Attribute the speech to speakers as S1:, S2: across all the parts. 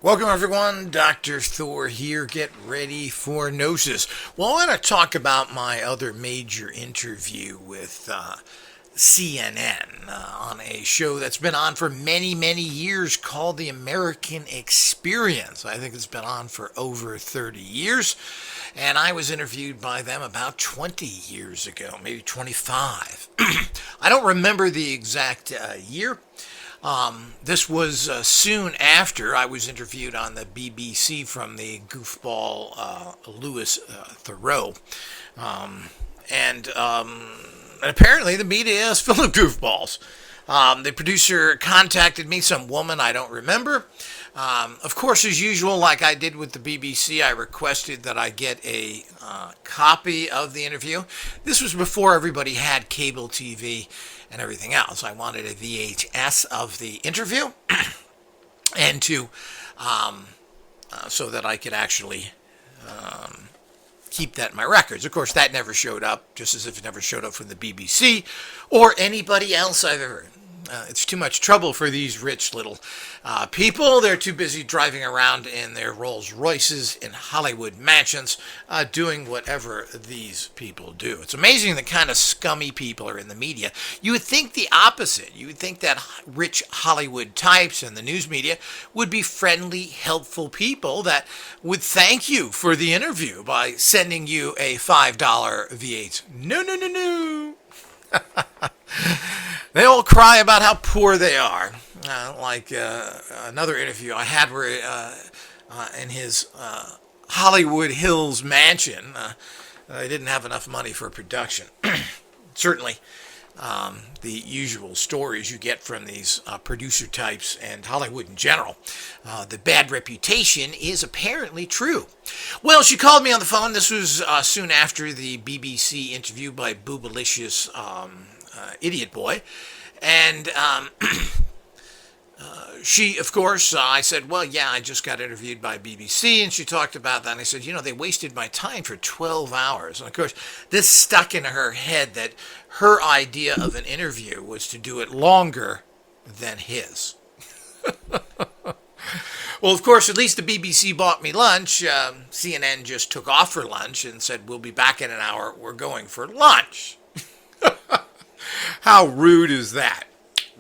S1: Welcome everyone, Dr. Thor here. Get ready for Gnosis. Well, I want to talk about my other major interview with CNN on a show that's been on for many, many years called The American Experience. I think it's been on for over 30 years. And I was interviewed by them about 20 years ago, maybe 25. I don't remember the exact year. This was soon after I was interviewed on the BBC from the goofball Louis Theroux. And apparently the media is full of goofballs. The producer contacted me, some woman I don't remember. Of course, as usual, like I did with the BBC, I requested that I get a copy of the interview. This was before everybody had cable TV and everything else. I wanted a VHS of the interview and to so that I could actually keep that in my records. Of course, that never showed up, just as if it never showed up from the BBC or anybody else I've ever. It's too much trouble for these rich little people. They're too busy driving around in their Rolls Royces in Hollywood mansions, doing whatever these people do. It's amazing the kind of scummy people are in the media. You would think the opposite. You would think that rich Hollywood types and the news media would be friendly, helpful people that would thank you for the interview by sending you a $5 V8. No, no, no, no. They all cry about how poor they are. Like another interview I had where in his Hollywood Hills mansion, they didn't have enough money for production. Certainly, the usual stories you get from these producer types and Hollywood in general. The bad reputation is apparently true. Well, she called me on the phone. This was soon after the BBC interview by Boobalicious Idiot Boy. And she, of course, I said, well, yeah, I just got interviewed by BBC, and she talked about that, and I said, they wasted my time for 12 hours. And, of course, this stuck in her head that her idea of an interview was to do it longer than his. Well, of course, at least the BBC bought me lunch. CNN just took off for lunch and said, we'll be back in an hour. We're going for lunch. How rude is that?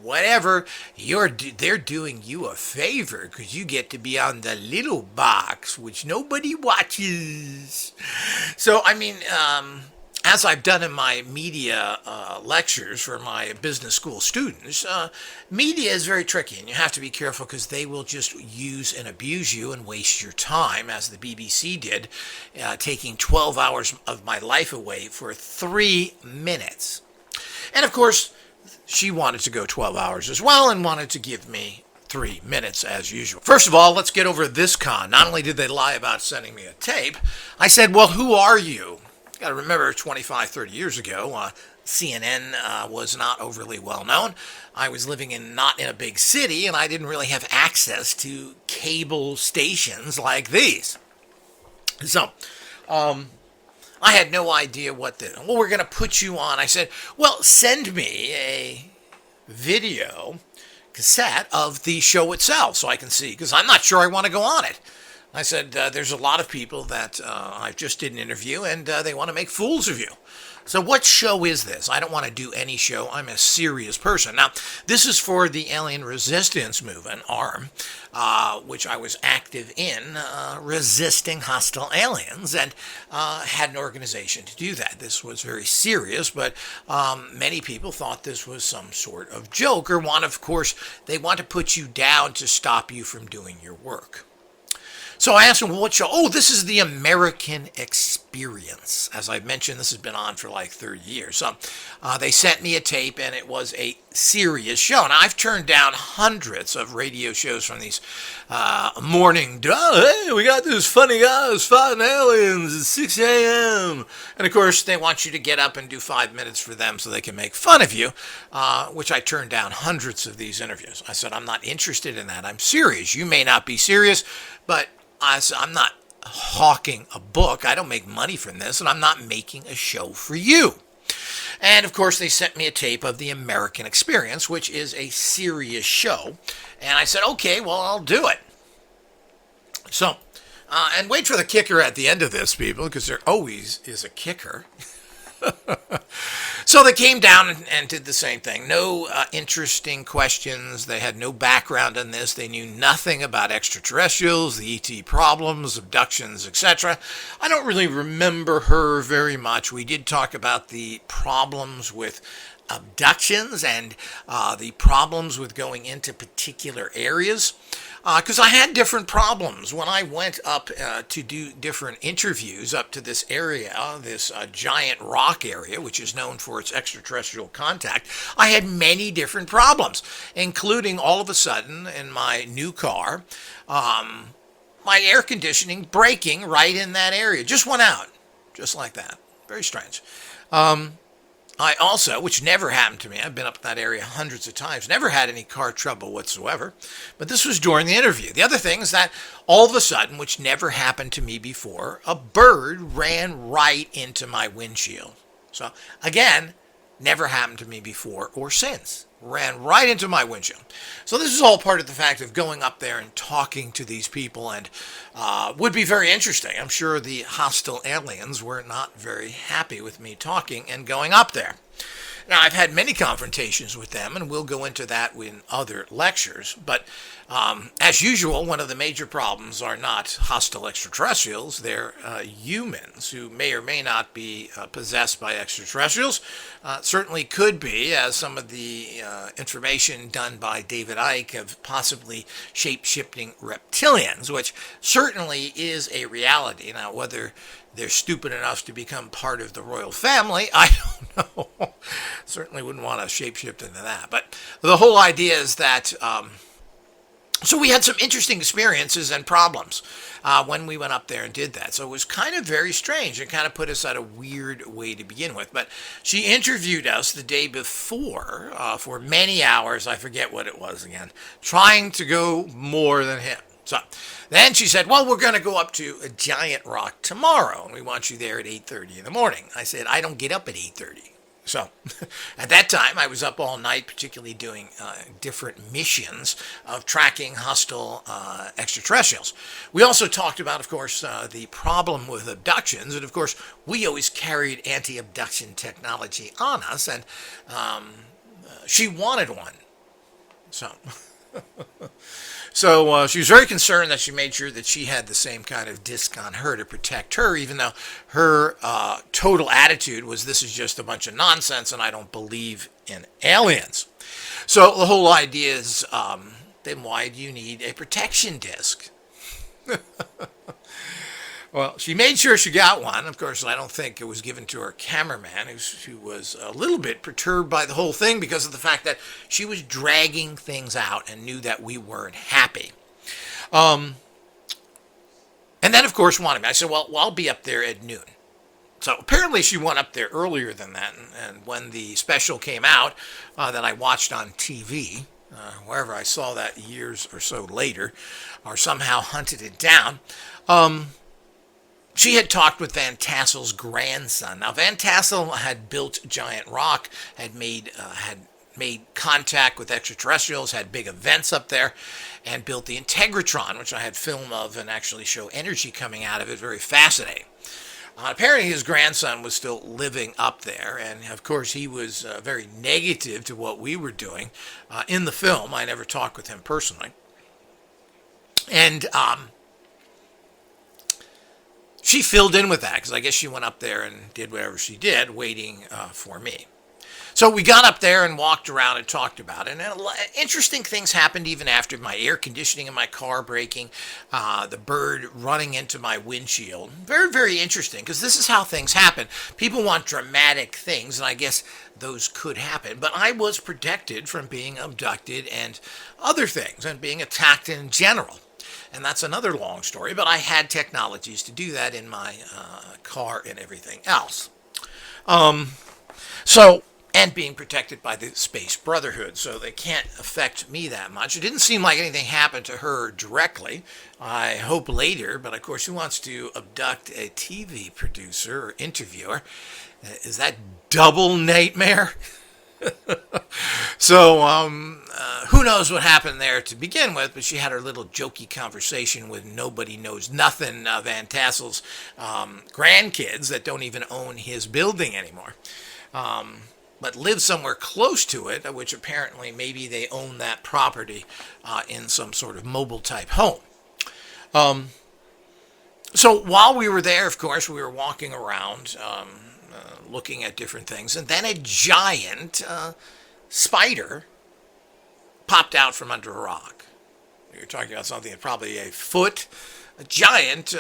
S1: Whatever, they're doing you a favor because you get to be on the little box, which nobody watches. So, as I've done in my media lectures for my business school students, media is very tricky, and you have to be careful because they will just use and abuse you and waste your time, as the BBC did, taking 12 hours of my life away for 3 minutes. And of course, she wanted to go 12 hours as well and wanted to give me 3 minutes as usual. First of all, let's get over this con. Not only did they lie about sending me a tape, I said, well, who are you? Got to remember 25, 30 years ago, CNN was not overly well known. I was living not in a big city, and I didn't really have access to cable stations like these. So, I had no idea we're going to put you on. I said, well, send me a video cassette of the show itself so I can see, because I'm not sure I want to go on it. I said, there's a lot of people that I just did an interview, and they want to make fools of you. So what show is this? I don't want to do any show. I'm a serious person. Now, this is for the Alien Resistance Movement, ARM, which I was active in, resisting hostile aliens, and had an organization to do that. This was very serious, but many people thought this was some sort of joke, or of course, they want to put you down to stop you from doing your work. So I asked them, well, what show? Oh, this is the American Experience. As I mentioned, this has been on for like 30 years. So they sent me a tape, and it was a serious show. Now, I've turned down hundreds of radio shows from these morning, hey, we got this funny guys fighting aliens at 6 a.m. And, of course, they want you to get up and do 5 minutes for them so they can make fun of you, which I turned down hundreds of these interviews. I said, I'm not interested in that. I'm serious. You may not be serious, but I'm not hawking a book. I don't make money from this, and I'm not making a show for you. And, of course, they sent me a tape of the American Experience, which is a serious show. And I said, okay, well, I'll do it. So, and wait for the kicker at the end of this, people, because there always is a kicker. So they came down and did the same thing. No interesting questions. They had no background on this. They knew nothing about extraterrestrials, the ET problems, abductions, etc. I don't really remember her very much. We did talk about the problems with abductions and the problems with going into particular areas. Because I had different problems when I went up to do different interviews up to this area, this giant rock area, which is known for its extraterrestrial contact. I had many different problems, including all of a sudden in my new car, my air conditioning breaking right in that area. Just went out, just like that. Very strange. I also, which never happened to me, I've been up in that area hundreds of times, never had any car trouble whatsoever, but this was during the interview. The other thing is that all of a sudden, which never happened to me before, a bird ran right into my windshield. So again, never happened to me before or since. Ran right into my windshield. So this is all part of the fact of going up there and talking to these people, and would be very interesting. I'm sure the hostile aliens were not very happy with me talking and going up there. Now, I've had many confrontations with them, and we'll go into that in other lectures. But as usual, one of the major problems are not hostile extraterrestrials. They're humans who may or may not be possessed by extraterrestrials. Certainly could be, as some of the information done by David Icke of possibly shape-shifting reptilians, which certainly is a reality. Now, whether they're stupid enough to become part of the royal family, I don't know. Certainly wouldn't want to shapeshift into that. But the whole idea is that, so we had some interesting experiences and problems when we went up there and did that. So it was kind of very strange and kind of put us at a weird way to begin with. But she interviewed us the day before for many hours. I forget what it was again. Trying to go more than him. So then she said, well, we're going to go up to a giant rock tomorrow, and we want you there at 8:30 in the morning. I said, I don't get up at 8:30. So at that time, I was up all night, particularly doing different missions of tracking hostile extraterrestrials. We also talked about, of course, the problem with abductions. And, of course, we always carried anti-abduction technology on us, and she wanted one. So... So she was very concerned that she made sure that she had the same kind of disc on her to protect her, even though her total attitude was, this is just a bunch of nonsense and I don't believe in aliens. So the whole idea is, then why do you need a protection disc? Well, she made sure she got one. Of course, I don't think it was given to her cameraman, who was a little bit perturbed by the whole thing because of the fact that she was dragging things out and knew that we weren't happy. And then, of course, wanted me. I said, well, I'll be up there at noon. So apparently she went up there earlier than that. And when the special came out that I watched on TV, wherever I saw that years or so later, or somehow hunted it down, she had talked with Van Tassel's grandson. Now, Van Tassel had built Giant Rock, had made contact with extraterrestrials, had big events up there, and built the Integratron, which I had film of and actually show energy coming out of it. Very fascinating. Apparently, his grandson was still living up there, and of course, he was very negative to what we were doing in the film. I never talked with him personally. And she filled in with that because I guess she went up there and did whatever she did, waiting for me. So we got up there and walked around and talked about it. And interesting things happened even after my air conditioning in my car breaking, the bird running into my windshield. Very, very interesting because this is how things happen. People want dramatic things, and I guess those could happen. But I was protected from being abducted and other things and being attacked in general. And that's another long story, but I had technologies to do that in my car and everything else. And being protected by the Space Brotherhood, so they can't affect me that much. It didn't seem like anything happened to her directly. I hope later, but of course, who wants to abduct a TV producer or interviewer? Is that double nightmare? So, who knows what happened there to begin with, but she had her little jokey conversation with nobody knows nothing Van Tassel's grandkids that don't even own his building anymore. But live somewhere close to it, which apparently maybe they own that property in some sort of mobile type home. So while we were there, of course, we were walking around looking at different things, and then a giant spider popped out from under a rock. You're talking about something that's probably a foot, a giant,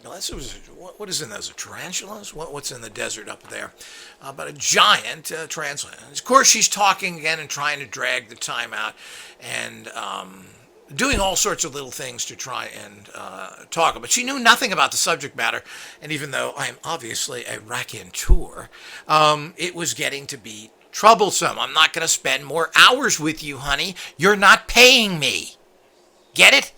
S1: unless it was, what is in those, tarantulas? What's in the desert up there? But a giant tarantula. Of course, she's talking again and trying to drag the time out and doing all sorts of little things to try and talk. But she knew nothing about the subject matter, and even though I am obviously a raconteur, it was getting to be troublesome. I'm not going to spend more hours with you, honey. You're not paying me. Get it?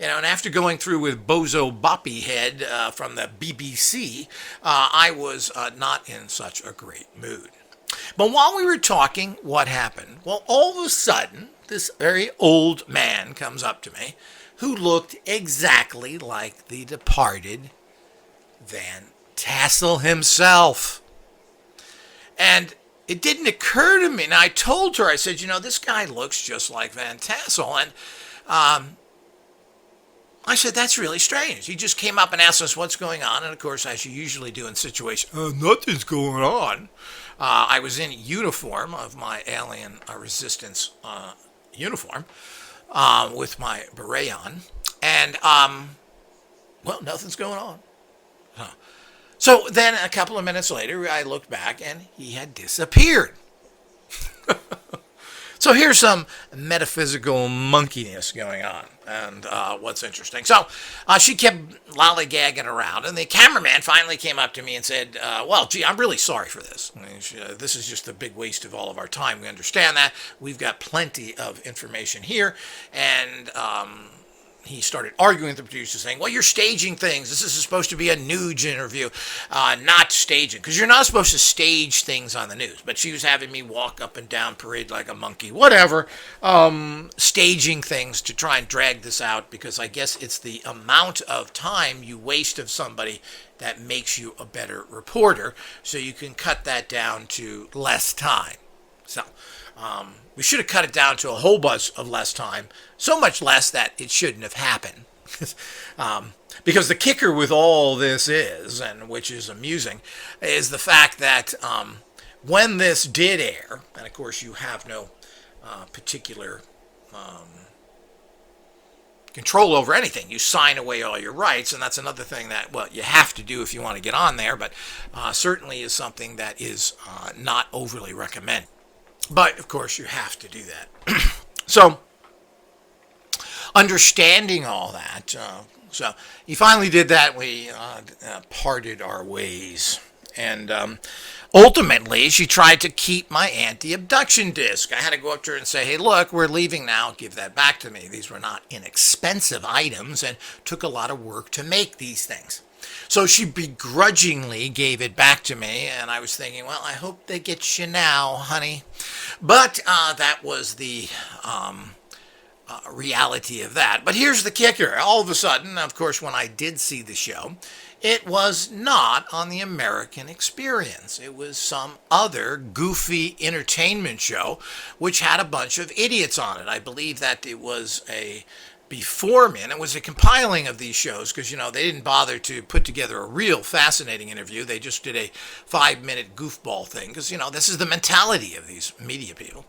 S1: And after going through with Bozo Boppy Head from the BBC, I was not in such a great mood. But while we were talking, what happened? Well, all of a sudden, this very old man comes up to me who looked exactly like the departed Van Tassel himself. And it didn't occur to me. And I told her, I said, this guy looks just like Van Tassel. And I said, that's really strange. He just came up and asked us what's going on. And, of course, as you usually do in situations, nothing's going on. I was in uniform of my alien resistance uniform with my beret on. And, nothing's going on. So then a couple of minutes later, I looked back and he had disappeared. So here's some metaphysical monkeyness going on, and what's interesting. So she kept lollygagging around, and the cameraman finally came up to me and said, I'm really sorry for this. This is just a big waste of all of our time. We understand that. We've got plenty of information here, and he started arguing with the producer, saying, well, you're staging things. This is supposed to be a news interview, not staging. Because you're not supposed to stage things on the news. But she was having me walk up and down parade like a monkey, whatever, staging things to try and drag this out. Because I guess it's the amount of time you waste of somebody that makes you a better reporter. So you can cut that down to less time. So we should have cut it down to a whole bunch of less time, so much less that it shouldn't have happened. Because the kicker with all this is, and which is amusing, is the fact that when this did air, and of course you have no particular control over anything. You sign away all your rights, and that's another thing that, you have to do if you want to get on there, but certainly is something that is not overly recommended. But, of course, you have to do that. So, understanding all that, so he finally did that. We parted our ways. And ultimately, she tried to keep my anti-abduction disc. I had to go up to her and say, hey, look, we're leaving now. Give that back to me. These were not inexpensive items and took a lot of work to make these things. So she begrudgingly gave it back to me, and I was thinking, I hope they get you now, honey. But that was the reality of that. But here's the kicker. All of a sudden, of course, when I did see the show, it was not on the American Experience. It was some other goofy entertainment show, which had a bunch of idiots on it. I believe that it was beforehand, it was a compiling of these shows because, they didn't bother to put together a real fascinating interview. They just did a 5-minute goofball thing because, this is the mentality of these media people.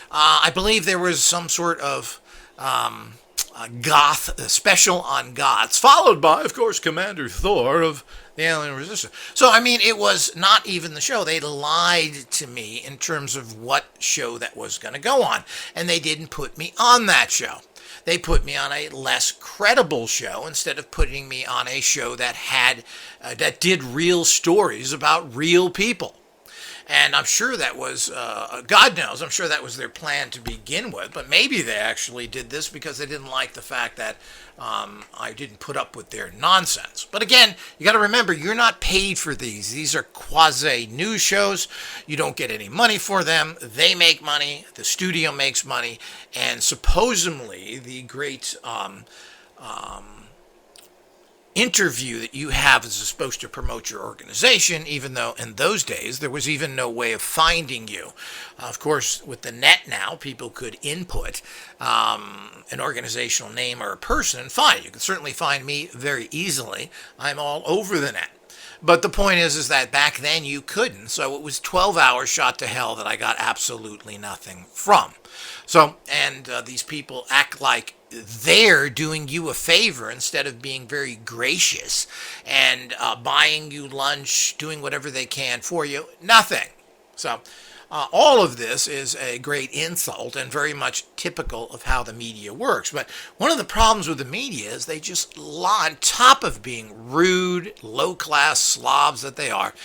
S1: I believe there was some sort of goth special on goths, followed by, of course, Commander Thor of the Alien Resistance. So, it was not even the show. They lied to me in terms of what show that was going to go on, and they didn't put me on that show. They put me on a less credible show instead of putting me on a show that had that did real stories about real people. And I'm sure that was, God knows, I'm sure that was their plan to begin with. But maybe they actually did this because they didn't like the fact that I didn't put up with their nonsense. But again, you got to remember, you're not paid for these. These are quasi news shows. You don't get any money for them. They make money. The studio makes money. And supposedly, the great interview that you have is supposed to promote your organization, even though in those days there was even no way of finding you. Of course, with the net now, people could input an organizational name or a person and find. You can certainly find me very easily. I'm all over the net. But the point is that back then you couldn't. So it was 12 hours shot to hell that I got absolutely nothing from. So, and these people act like they're doing you a favor instead of being very gracious and buying you lunch, doing whatever they can for you. Nothing. So all of this is a great insult and very much typical of how the media works. But one of the problems with the media is they just lie, on top of being rude, low-class slobs that they are,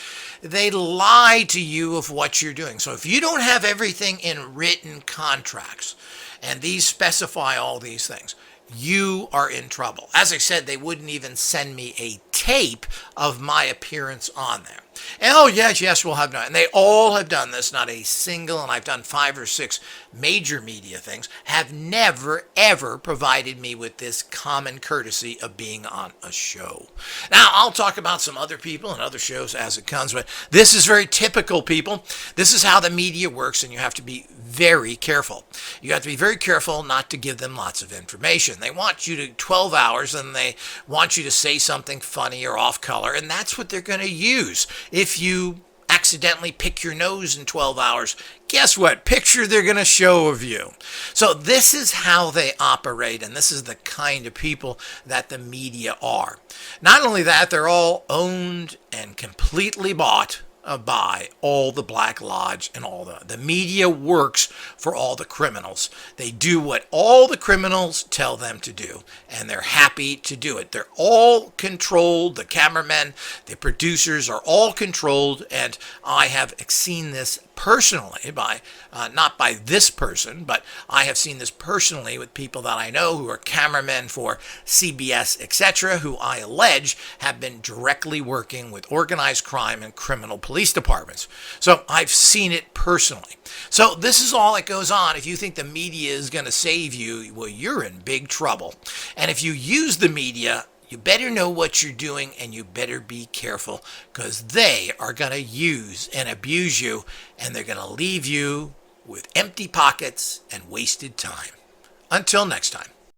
S1: they lie to you of what you're doing. So if you don't have everything in written contracts, and these specify all these things, you are in trouble. As I said, they wouldn't even send me a tape of my appearance on there. And, oh, yes, we'll have done. And they all have done this. Not a single, and I've done 5 or 6 major media things, have never, ever provided me with this common courtesy of being on a show. Now, I'll talk about some other people and other shows as it comes, but this is very typical, people. This is how the media works, and you have to be very careful. You have to be very careful not to give them lots of information. They want you to 12 hours, and they want you to say something funny or off color, and that's what they're going to use. If you accidentally pick your nose in 12 hours, guess what? Picture they're going to show of you. So this is how they operate, and this is the kind of people that the media are. Not only that, they're all owned and completely bought by all the Black Lodge and all the media works for all the criminals. They do what all the criminals tell them to do, and they're happy to do it. They're all controlled. The cameramen, the producers are all controlled, and I have seen this personally by, not by this person, but I have seen this personally with people that I know who are cameramen for CBS, etc., who I allege have been directly working with organized crime and criminal police departments. So I've seen it personally. So this is all that goes on. If you think the media is going to save you, well, you're in big trouble. And if you use the media, you better know what you're doing, and you better be careful, because they are going to use and abuse you, and they're going to leave you with empty pockets and wasted time. Until next time.